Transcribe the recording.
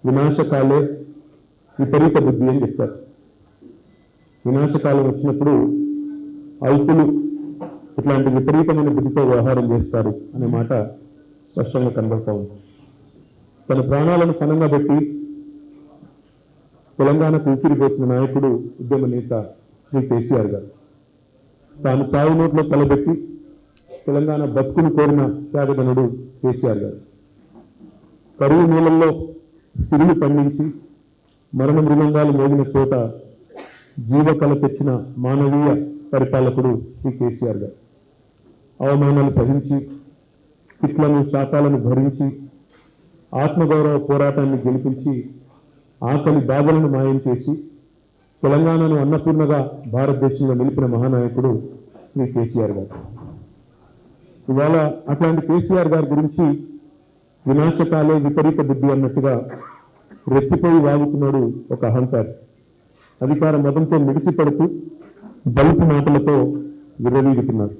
వినాశకాలే విపరీత బుద్ధి అని చెప్తారు. వినాశకాలం వచ్చినప్పుడు అల్పులు ఇట్లాంటి విపరీతమైన బుద్ధితో వ్యవహారం చేస్తారు అనే మాట స్పష్టంగా కనబడతా ఉంది. తన ప్రాణాలను పణంగా పెట్టి తెలంగాణకు ఊపిరిపోసిన నాయకుడు, ఉద్యమ నేత శ్రీ కేసీఆర్ గారు. తాను చావు నోట్లో తలబెట్టి తెలంగాణ బతుకును కోరిన త్యాగధనుడు కేసీఆర్ గారు. కరువు నీళ్ళల్లో సిరులు పండించి మరణ మృదంగాలు మోగిన చోట జీవకళ తెచ్చిన మానవీయ పరిపాలకుడు శ్రీ కేసీఆర్ గారు. అవమానాలు సహించి తిట్లను శాతాలను భరించి ఆత్మగౌరవ పోరాటాన్ని గెలిపించి ఆకలి బాధలను మాయం చేసి తెలంగాణను అన్నపూర్ణగా భారతదేశంలో నిలిపిన మహానాయకుడు శ్రీ కేసీఆర్ గారు. ఇవాళ అట్లాంటి కేసీఆర్ గారి గురించి వినాశకాలే విపరీత బుద్ధి అన్నట్టుగా రెచ్చిపోయి వాగుతున్నాడు ఒక అహంకారి. అధికార మదంతో మిడిసిపడుతూ బలుపు మాటలతో విర్రవీగుతున్నారు.